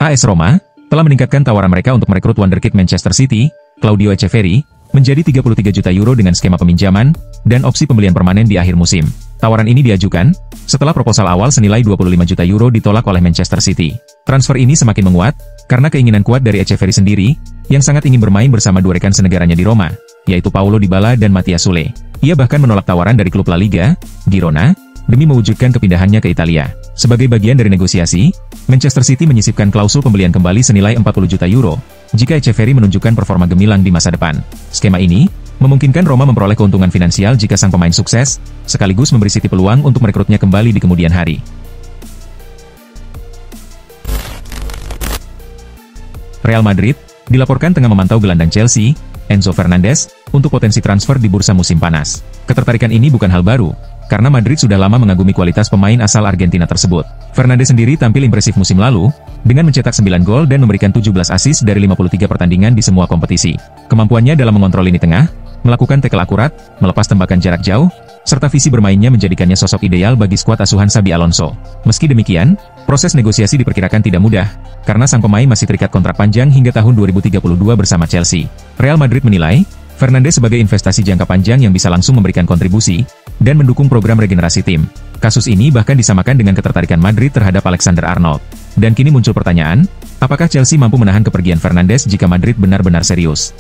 AS Roma telah meningkatkan tawaran mereka untuk merekrut wonderkid Manchester City, Claudio Echeverri, menjadi 33 juta euro dengan skema peminjaman dan opsi pembelian permanen di akhir musim. Tawaran ini diajukan setelah proposal awal senilai 25 juta euro ditolak oleh Manchester City. Transfer ini semakin menguat karena keinginan kuat dari Echeverri sendiri yang sangat ingin bermain bersama dua rekan senegaranya di Roma, yaitu Paulo Dybala dan Matthias Sule. Ia bahkan menolak tawaran dari klub La Liga, Girona, demi mewujudkan kepindahannya ke Italia. Sebagai bagian dari negosiasi, Manchester City menyisipkan klausul pembelian kembali senilai 40 juta euro jika Echeverri menunjukkan performa gemilang di masa depan. Skema ini memungkinkan Roma memperoleh keuntungan finansial jika sang pemain sukses, sekaligus memberi City peluang untuk merekrutnya kembali di kemudian hari. Real Madrid dilaporkan tengah memantau gelandang Chelsea, Enzo Fernandez, untuk potensi transfer di bursa musim panas. Ketertarikan ini bukan hal baru, karena Madrid sudah lama mengagumi kualitas pemain asal Argentina tersebut. Fernandes sendiri tampil impresif musim lalu, dengan mencetak 9 gol dan memberikan 17 assist dari 53 pertandingan di semua kompetisi. Kemampuannya dalam mengontrol lini tengah, melakukan tackle akurat, melepas tembakan jarak jauh, serta visi bermainnya menjadikannya sosok ideal bagi skuad asuhan Xabi Alonso. Meski demikian, proses negosiasi diperkirakan tidak mudah, karena sang pemain masih terikat kontrak panjang hingga tahun 2032 bersama Chelsea. Real Madrid menilai Fernandes sebagai investasi jangka panjang yang bisa langsung memberikan kontribusi dan mendukung program regenerasi tim. Kasus ini bahkan disamakan dengan ketertarikan Madrid terhadap Alexander Arnold. Dan kini muncul pertanyaan, apakah Chelsea mampu menahan kepergian Fernandes jika Madrid benar-benar serius?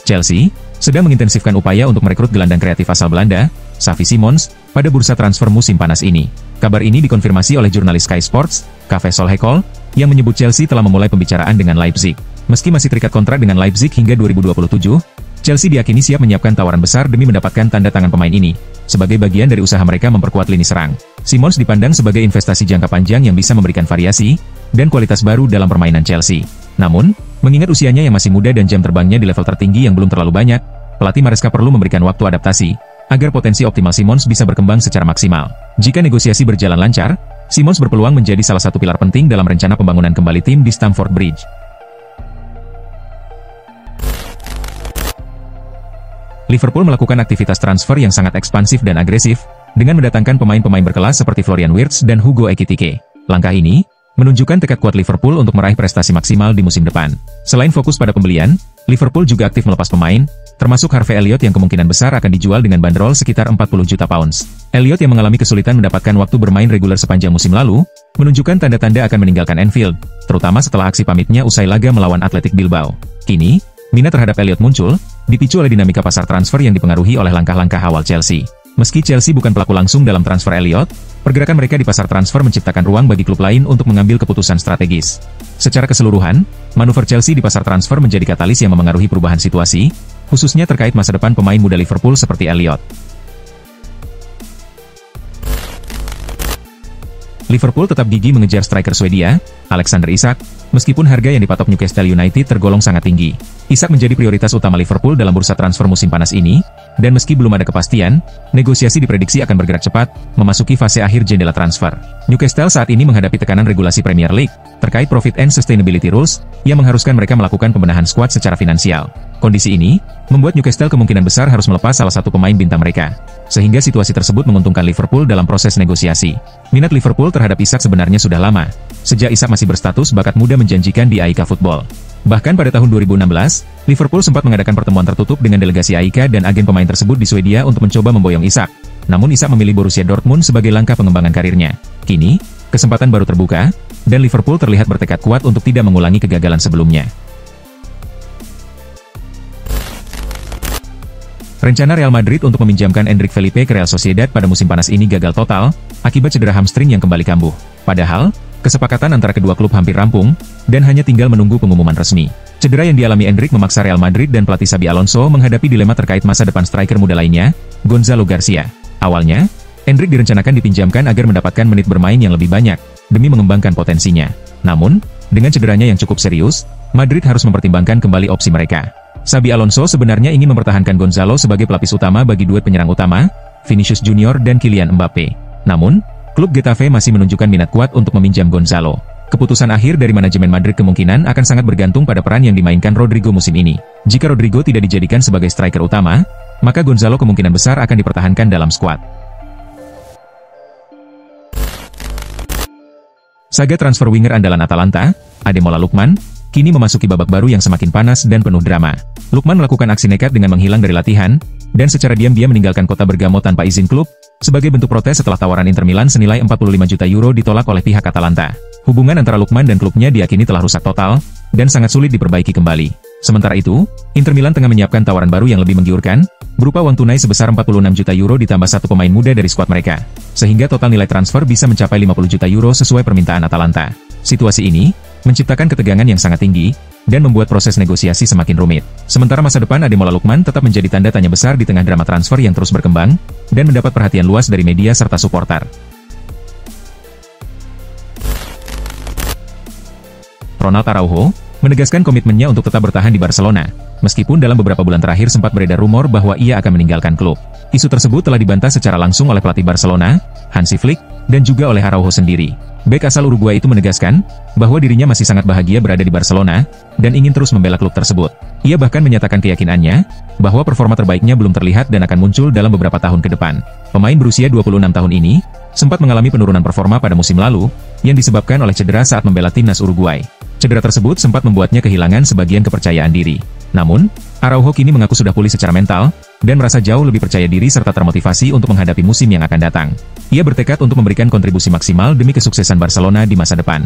Chelsea sedang mengintensifkan upaya untuk merekrut gelandang kreatif asal Belanda, Xavi Simons, pada bursa transfer musim panas ini. Kabar ini dikonfirmasi oleh jurnalis Sky Sports, Café Solhekol, yang menyebut Chelsea telah memulai pembicaraan dengan Leipzig. Meski masih terikat kontrak dengan Leipzig hingga 2027, Chelsea diyakini siap menyiapkan tawaran besar demi mendapatkan tanda tangan pemain ini, sebagai bagian dari usaha mereka memperkuat lini serang. Simons dipandang sebagai investasi jangka panjang yang bisa memberikan variasi dan kualitas baru dalam permainan Chelsea. Namun, mengingat usianya yang masih muda dan jam terbangnya di level tertinggi yang belum terlalu banyak, pelatih Maresca perlu memberikan waktu adaptasi, agar potensi optimal Simons bisa berkembang secara maksimal. Jika negosiasi berjalan lancar, Simons berpeluang menjadi salah satu pilar penting dalam rencana pembangunan kembali tim di Stamford Bridge. Liverpool melakukan aktivitas transfer yang sangat ekspansif dan agresif, dengan mendatangkan pemain-pemain berkelas seperti Florian Wirtz dan Hugo Ekitike. Langkah ini menunjukkan tekad kuat Liverpool untuk meraih prestasi maksimal di musim depan. Selain fokus pada pembelian, Liverpool juga aktif melepas pemain, termasuk Harvey Elliott yang kemungkinan besar akan dijual dengan bandrol sekitar 40 juta pounds. Elliott yang mengalami kesulitan mendapatkan waktu bermain reguler sepanjang musim lalu, menunjukkan tanda-tanda akan meninggalkan Anfield, terutama setelah aksi pamitnya usai laga melawan Athletic Bilbao. Kini, minat terhadap Elliott muncul, dipicu oleh dinamika pasar transfer yang dipengaruhi oleh langkah-langkah awal Chelsea. Meski Chelsea bukan pelaku langsung dalam transfer Elliott, pergerakan mereka di pasar transfer menciptakan ruang bagi klub lain untuk mengambil keputusan strategis. Secara keseluruhan, manuver Chelsea di pasar transfer menjadi katalis yang memengaruhi perubahan situasi, khususnya terkait masa depan pemain muda Liverpool seperti Elliott. Liverpool tetap gigih mengejar striker Swedia, Alexander Isak, meskipun harga yang dipatok Newcastle United tergolong sangat tinggi. Isak menjadi prioritas utama Liverpool dalam bursa transfer musim panas ini, dan meski belum ada kepastian, negosiasi diprediksi akan bergerak cepat, memasuki fase akhir jendela transfer. Newcastle saat ini menghadapi tekanan regulasi Premier League, terkait Profit and Sustainability Rules, yang mengharuskan mereka melakukan pembenahan skuad secara finansial. Kondisi ini membuat Newcastle kemungkinan besar harus melepas salah satu pemain bintang mereka, sehingga situasi tersebut menguntungkan Liverpool dalam proses negosiasi. Minat Liverpool terhadap Isak sebenarnya sudah lama, sejak Isak masih berstatus bakat muda menjanjikan di AIK Football. Bahkan pada tahun 2016, Liverpool sempat mengadakan pertemuan tertutup dengan delegasi AIK dan agen pemain tersebut di Swedia untuk mencoba memboyong Isak. Namun Isak memilih Borussia Dortmund sebagai langkah pengembangan karirnya. Kini, kesempatan baru terbuka, dan Liverpool terlihat bertekad kuat untuk tidak mengulangi kegagalan sebelumnya. Rencana Real Madrid untuk meminjamkan Endrick Felipe ke Real Sociedad pada musim panas ini gagal total, akibat cedera hamstring yang kembali kambuh. Padahal, kesepakatan antara kedua klub hampir rampung, dan hanya tinggal menunggu pengumuman resmi. Cedera yang dialami Endrick memaksa Real Madrid dan pelatih Xabi Alonso menghadapi dilema terkait masa depan striker muda lainnya, Gonzalo Garcia. Awalnya, Endrick direncanakan dipinjamkan agar mendapatkan menit bermain yang lebih banyak, demi mengembangkan potensinya. Namun, dengan cederanya yang cukup serius, Madrid harus mempertimbangkan kembali opsi mereka. Xabi Alonso sebenarnya ingin mempertahankan Gonzalo sebagai pelapis utama bagi duet penyerang utama, Vinicius Junior dan Kylian Mbappe. Namun, klub Getafe masih menunjukkan minat kuat untuk meminjam Gonzalo. Keputusan akhir dari manajemen Madrid kemungkinan akan sangat bergantung pada peran yang dimainkan Rodrigo musim ini. Jika Rodrigo tidak dijadikan sebagai striker utama, maka Gonzalo kemungkinan besar akan dipertahankan dalam skuad. Saga transfer winger andalan Atalanta, Ademola Lookman, kini memasuki babak baru yang semakin panas dan penuh drama. Lookman melakukan aksi nekat dengan menghilang dari latihan, dan secara diam-diam meninggalkan kota Bergamo tanpa izin klub, sebagai bentuk protes setelah tawaran Inter Milan senilai 45 juta euro ditolak oleh pihak Atalanta. Hubungan antara Lookman dan klubnya diyakini telah rusak total, dan sangat sulit diperbaiki kembali. Sementara itu, Inter Milan tengah menyiapkan tawaran baru yang lebih menggiurkan, berupa uang tunai sebesar 46 juta euro ditambah satu pemain muda dari skuad mereka, sehingga total nilai transfer bisa mencapai 50 juta euro sesuai permintaan Atalanta. Situasi ini menciptakan ketegangan yang sangat tinggi, dan membuat proses negosiasi semakin rumit. Sementara masa depan Ademola Lookman tetap menjadi tanda tanya besar di tengah drama transfer yang terus berkembang, dan mendapat perhatian luas dari media serta supporter. Ronald Araujo menegaskan komitmennya untuk tetap bertahan di Barcelona, meskipun dalam beberapa bulan terakhir sempat beredar rumor bahwa ia akan meninggalkan klub. Isu tersebut telah dibantah secara langsung oleh pelatih Barcelona, Hansi Flick, dan juga oleh Araujo sendiri. Bek asal Uruguay itu menegaskan bahwa dirinya masih sangat bahagia berada di Barcelona dan ingin terus membela klub tersebut. Ia bahkan menyatakan keyakinannya bahwa performa terbaiknya belum terlihat dan akan muncul dalam beberapa tahun ke depan. Pemain berusia 26 tahun ini sempat mengalami penurunan performa pada musim lalu yang disebabkan oleh cedera saat membela timnas Uruguay. Cedera tersebut sempat membuatnya kehilangan sebagian kepercayaan diri. Namun, Araujo kini mengaku sudah pulih secara mental dan merasa jauh lebih percaya diri serta termotivasi untuk menghadapi musim yang akan datang. Ia bertekad untuk memberikan kontribusi maksimal demi kesuksesan Barcelona di masa depan.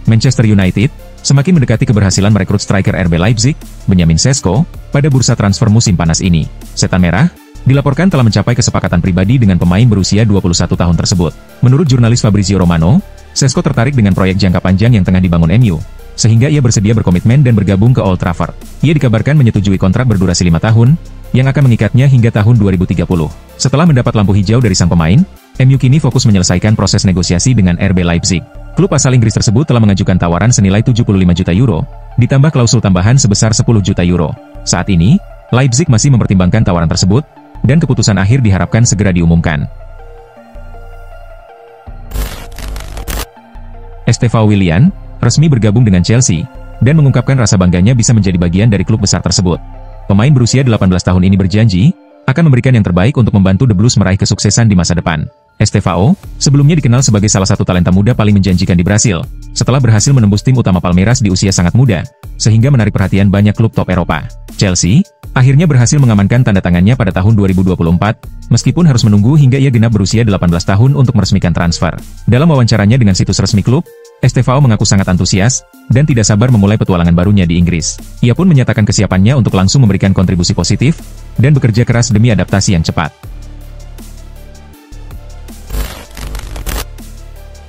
Manchester United semakin mendekati keberhasilan merekrut striker RB Leipzig, Benjamin Sesko, pada bursa transfer musim panas ini. Setan Merah dilaporkan telah mencapai kesepakatan pribadi dengan pemain berusia 21 tahun tersebut. Menurut jurnalis Fabrizio Romano, Sesko tertarik dengan proyek jangka panjang yang tengah dibangun MU, sehingga ia bersedia berkomitmen dan bergabung ke Old Trafford. Ia dikabarkan menyetujui kontrak berdurasi 5 tahun, yang akan mengikatnya hingga tahun 2030. Setelah mendapat lampu hijau dari sang pemain, MU kini fokus menyelesaikan proses negosiasi dengan RB Leipzig. Klub asal Inggris tersebut telah mengajukan tawaran senilai 75 juta euro, ditambah klausul tambahan sebesar 10 juta euro. Saat ini, Leipzig masih mempertimbangkan tawaran tersebut, dan keputusan akhir diharapkan segera diumumkan. Estevao Willian resmi bergabung dengan Chelsea, dan mengungkapkan rasa bangganya bisa menjadi bagian dari klub besar tersebut. Pemain berusia 18 tahun ini berjanji akan memberikan yang terbaik untuk membantu The Blues meraih kesuksesan di masa depan. Estevao sebelumnya dikenal sebagai salah satu talenta muda paling menjanjikan di Brasil, setelah berhasil menembus tim utama Palmeiras di usia sangat muda, sehingga menarik perhatian banyak klub top Eropa. Chelsea akhirnya berhasil mengamankan tanda tangannya pada tahun 2024, meskipun harus menunggu hingga ia genap berusia 18 tahun untuk meresmikan transfer. Dalam wawancaranya dengan situs resmi klub, Estevao mengaku sangat antusias, dan tidak sabar memulai petualangan barunya di Inggris. Ia pun menyatakan kesiapannya untuk langsung memberikan kontribusi positif, dan bekerja keras demi adaptasi yang cepat.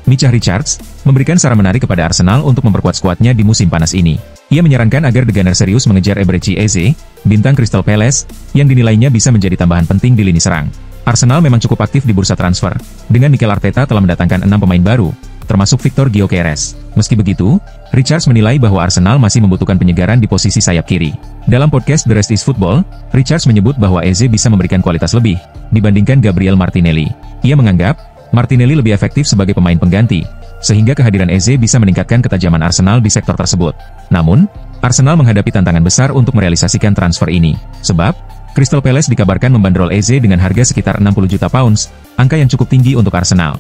Micah Richards memberikan saran menarik kepada Arsenal untuk memperkuat skuadnya di musim panas ini. Ia menyarankan agar The Gunners serius mengejar Eberechi Eze, bintang Crystal Palace, yang dinilainya bisa menjadi tambahan penting di lini serang. Arsenal memang cukup aktif di bursa transfer, dengan Mikel Arteta telah mendatangkan 6 pemain baru, termasuk Victor Gyökeres. Meski begitu, Richards menilai bahwa Arsenal masih membutuhkan penyegaran di posisi sayap kiri. Dalam podcast The Rest is Football, Richards menyebut bahwa Eze bisa memberikan kualitas lebih dibandingkan Gabriel Martinelli. Ia menganggap Martinelli lebih efektif sebagai pemain pengganti, sehingga kehadiran Eze bisa meningkatkan ketajaman Arsenal di sektor tersebut. Namun, Arsenal menghadapi tantangan besar untuk merealisasikan transfer ini, sebab Crystal Palace dikabarkan membandrol Eze dengan harga sekitar 60 juta pounds, angka yang cukup tinggi untuk Arsenal.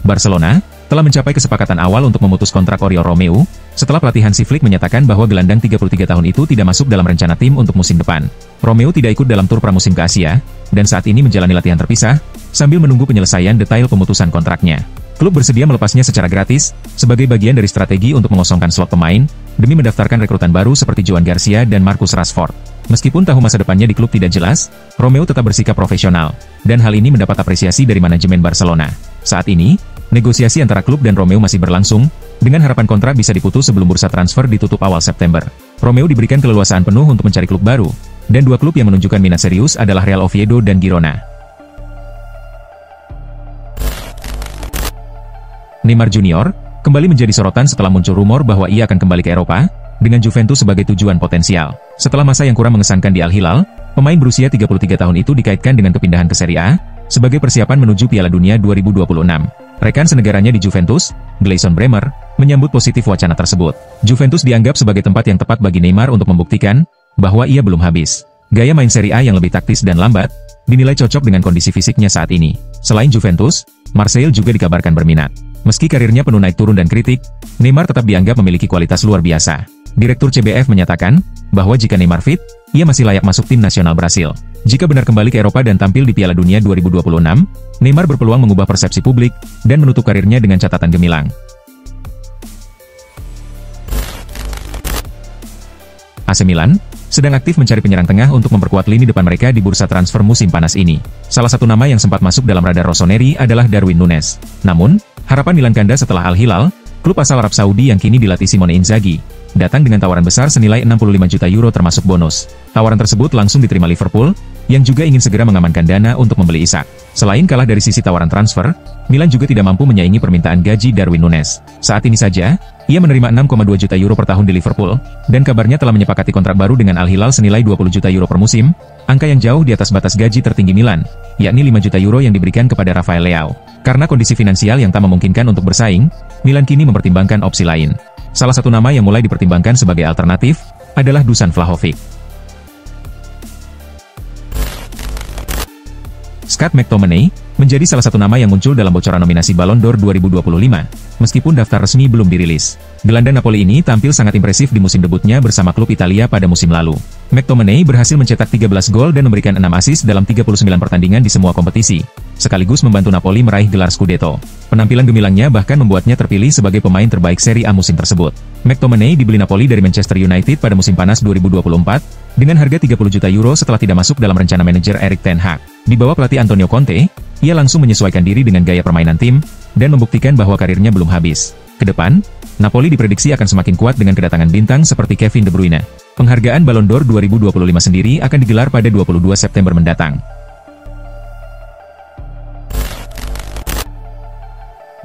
Barcelona telah mencapai kesepakatan awal untuk memutus kontrak Oriol Romeu, setelah pelatih Hansi Flick menyatakan bahwa gelandang 33 tahun itu tidak masuk dalam rencana tim untuk musim depan. Romeu tidak ikut dalam tur pramusim ke Asia, dan saat ini menjalani latihan terpisah, sambil menunggu penyelesaian detail pemutusan kontraknya. Klub bersedia melepasnya secara gratis, sebagai bagian dari strategi untuk mengosongkan slot pemain, demi mendaftarkan rekrutan baru seperti Joan Garcia dan Marcus Rashford. Meskipun tahu masa depannya di klub tidak jelas, Romeu tetap bersikap profesional, dan hal ini mendapat apresiasi dari manajemen Barcelona. Saat ini, negosiasi antara klub dan Romeu masih berlangsung, dengan harapan kontrak bisa diputus sebelum bursa transfer ditutup awal September. Romeu diberikan keleluasaan penuh untuk mencari klub baru, dan dua klub yang menunjukkan minat serius adalah Real Oviedo dan Girona. Neymar Junior kembali menjadi sorotan setelah muncul rumor bahwa ia akan kembali ke Eropa, dengan Juventus sebagai tujuan potensial. Setelah masa yang kurang mengesankan di Al Hilal, pemain berusia 33 tahun itu dikaitkan dengan kepindahan ke Serie A, sebagai persiapan menuju Piala Dunia 2026. Rekan senegaranya di Juventus, Gleison Bremer, menyambut positif wacana tersebut. Juventus dianggap sebagai tempat yang tepat bagi Neymar untuk membuktikan bahwa ia belum habis. Gaya main Serie A yang lebih taktis dan lambat, dinilai cocok dengan kondisi fisiknya saat ini. Selain Juventus, Marseille juga dikabarkan berminat. Meski karirnya penuh naik turun dan kritik, Neymar tetap dianggap memiliki kualitas luar biasa. Direktur CBF menyatakan, bahwa jika Neymar fit, ia masih layak masuk tim nasional Brasil. Jika benar kembali ke Eropa dan tampil di Piala Dunia 2026, Neymar berpeluang mengubah persepsi publik, dan menutup karirnya dengan catatan gemilang. AC Milan sedang aktif mencari penyerang tengah untuk memperkuat lini depan mereka di bursa transfer musim panas ini. Salah satu nama yang sempat masuk dalam radar Rossoneri adalah Darwin Núñez. Namun, harapan Milan kandas setelah Al Hilal, klub asal Arab Saudi yang kini dilatih Simone Inzaghi, datang dengan tawaran besar senilai 65 juta euro termasuk bonus. Tawaran tersebut langsung diterima Liverpool, yang juga ingin segera mengamankan dana untuk membeli Isak. Selain kalah dari sisi tawaran transfer, Milan juga tidak mampu menyaingi permintaan gaji Darwin Núñez. Saat ini saja, ia menerima 6,2 juta euro per tahun di Liverpool, dan kabarnya telah menyepakati kontrak baru dengan Al Hilal senilai 20 juta euro per musim, angka yang jauh di atas batas gaji tertinggi Milan, yakni 5 juta euro yang diberikan kepada Rafael Leao. Karena kondisi finansial yang tak memungkinkan untuk bersaing, Milan kini mempertimbangkan opsi lain. Salah satu nama yang mulai dipertimbangkan sebagai alternatif adalah Dusan Vlahovic. Scott McTominay menjadi salah satu nama yang muncul dalam bocoran nominasi Ballon d'Or 2025, meskipun daftar resmi belum dirilis. Gelandang Napoli ini tampil sangat impresif di musim debutnya bersama klub Italia pada musim lalu. McTominay berhasil mencetak 13 gol dan memberikan 6 assist dalam 39 pertandingan di semua kompetisi, sekaligus membantu Napoli meraih gelar Scudetto. Penampilan gemilangnya bahkan membuatnya terpilih sebagai pemain terbaik Serie A musim tersebut. McTominay dibeli Napoli dari Manchester United pada musim panas 2024, dengan harga 30 juta euro setelah tidak masuk dalam rencana manajer Erik ten Hag. Di bawah pelatih Antonio Conte, ia langsung menyesuaikan diri dengan gaya permainan tim, dan membuktikan bahwa karirnya belum habis. Kedepan, Napoli diprediksi akan semakin kuat dengan kedatangan bintang seperti Kevin De Bruyne. Penghargaan Ballon d'Or 2025 sendiri akan digelar pada 22 September mendatang.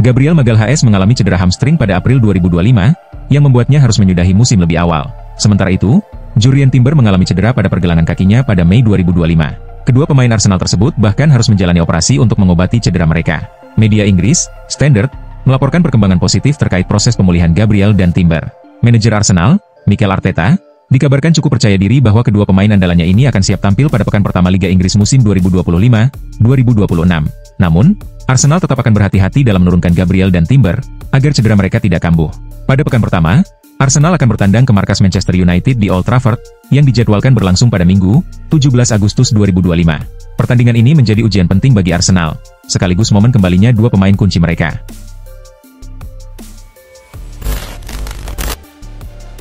Gabriel Magalhaes mengalami cedera hamstring pada April 2025, yang membuatnya harus menyudahi musim lebih awal. Sementara itu, Jurrien Timber mengalami cedera pada pergelangan kakinya pada Mei 2025. Kedua pemain Arsenal tersebut bahkan harus menjalani operasi untuk mengobati cedera mereka. Media Inggris, Standard, melaporkan perkembangan positif terkait proses pemulihan Gabriel dan Timber. Manajer Arsenal, Mikel Arteta, dikabarkan cukup percaya diri bahwa kedua pemain andalannya ini akan siap tampil pada pekan pertama Liga Inggris musim 2025-2026. Namun, Arsenal tetap akan berhati-hati dalam menurunkan Gabriel dan Timber, agar cedera mereka tidak kambuh. Pada pekan pertama, Arsenal akan bertandang ke markas Manchester United di Old Trafford, yang dijadwalkan berlangsung pada Minggu, 17 Agustus 2025. Pertandingan ini menjadi ujian penting bagi Arsenal, sekaligus momen kembalinya dua pemain kunci mereka.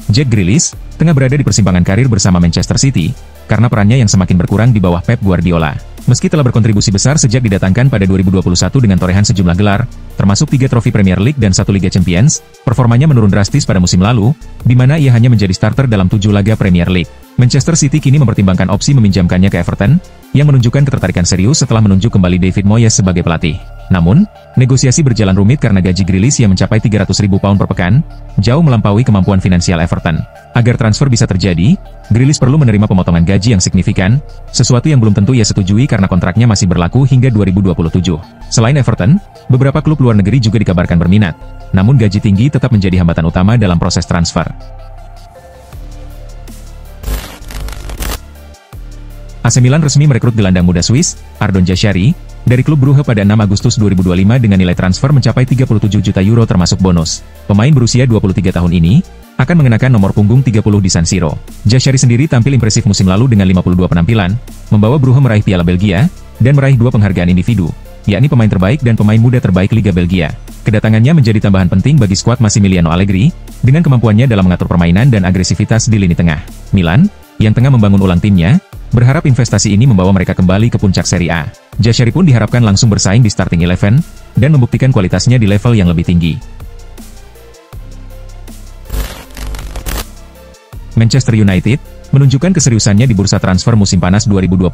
Jack Grealish tengah berada di persimpangan karir bersama Manchester City, karena perannya yang semakin berkurang di bawah Pep Guardiola. Meski telah berkontribusi besar sejak didatangkan pada 2021 dengan torehan sejumlah gelar, termasuk 3 trofi Premier League dan 1 Liga Champions, performanya menurun drastis pada musim lalu, di mana ia hanya menjadi starter dalam 7 laga Premier League. Manchester City kini mempertimbangkan opsi meminjamkannya ke Everton, yang menunjukkan ketertarikan serius setelah menunjuk kembali David Moyes sebagai pelatih. Namun, negosiasi berjalan rumit karena gaji Grealish yang mencapai 300.000 pound per pekan, jauh melampaui kemampuan finansial Everton. Agar transfer bisa terjadi, Grealish perlu menerima pemotongan gaji yang signifikan, sesuatu yang belum tentu ia setujui karena kontraknya masih berlaku hingga 2027. Selain Everton, beberapa klub luar negeri juga dikabarkan berminat, namun gaji tinggi tetap menjadi hambatan utama dalam proses transfer. AC Milan resmi merekrut gelandang muda Swiss, Ardon Jashari, dari klub Brugge pada 6 Agustus 2025 dengan nilai transfer mencapai 37 juta euro termasuk bonus. Pemain berusia 23 tahun ini akan mengenakan nomor punggung 30 di San Siro. Jashari sendiri tampil impresif musim lalu dengan 52 penampilan, membawa Brugge meraih Piala Belgia, dan meraih 2 penghargaan individu, yakni pemain terbaik dan pemain muda terbaik Liga Belgia. Kedatangannya menjadi tambahan penting bagi skuad Massimiliano Allegri, dengan kemampuannya dalam mengatur permainan dan agresivitas di lini tengah. Milan, yang tengah membangun ulang timnya, berharap investasi ini membawa mereka kembali ke puncak Serie A. Jashari pun diharapkan langsung bersaing di starting 11, dan membuktikan kualitasnya di level yang lebih tinggi. Manchester United menunjukkan keseriusannya di bursa transfer musim panas 2025,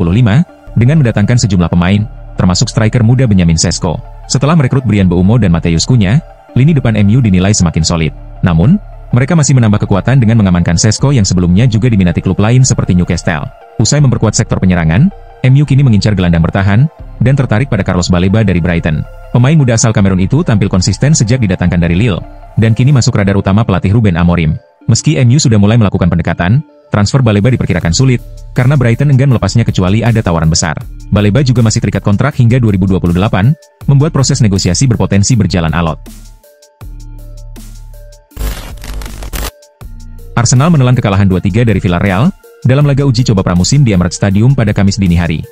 dengan mendatangkan sejumlah pemain, termasuk striker muda Benjamin Sesko. Setelah merekrut Bryan Mbeumo dan Matheus Cunha, lini depan MU dinilai semakin solid. Namun, mereka masih menambah kekuatan dengan mengamankan Sesko yang sebelumnya juga diminati klub lain seperti Newcastle. Usai memperkuat sektor penyerangan, MU kini mengincar gelandang bertahan, dan tertarik pada Carlos Baleba dari Brighton. Pemain muda asal Kamerun itu tampil konsisten sejak didatangkan dari Lille, dan kini masuk radar utama pelatih Ruben Amorim. Meski MU sudah mulai melakukan pendekatan, transfer Baleba diperkirakan sulit, karena Brighton enggan melepasnya kecuali ada tawaran besar. Baleba juga masih terikat kontrak hingga 2028, membuat proses negosiasi berpotensi berjalan alot. Arsenal menelan kekalahan 2-3 dari Villarreal dalam laga uji coba pramusim di Emirates Stadium pada Kamis dini hari.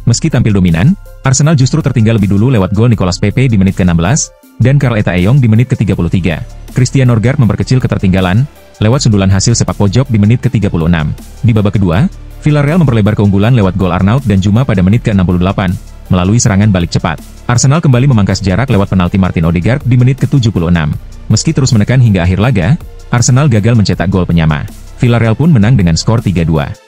Meski tampil dominan, Arsenal justru tertinggal lebih dulu lewat gol Nicolas Pepe di menit ke-16 dan Karl Eta Eyong di menit ke-33. Christian Norgard memperkecil ketertinggalan lewat sundulan hasil sepak pojok di menit ke-36. Di babak kedua, Villarreal memperlebar keunggulan lewat gol Arnaud dan Juma pada menit ke-68 melalui serangan balik cepat. Arsenal kembali memangkas jarak lewat penalti Martin Odegaard di menit ke-76. Meski terus menekan hingga akhir laga, Arsenal gagal mencetak gol penyama. Villarreal pun menang dengan skor 3-2.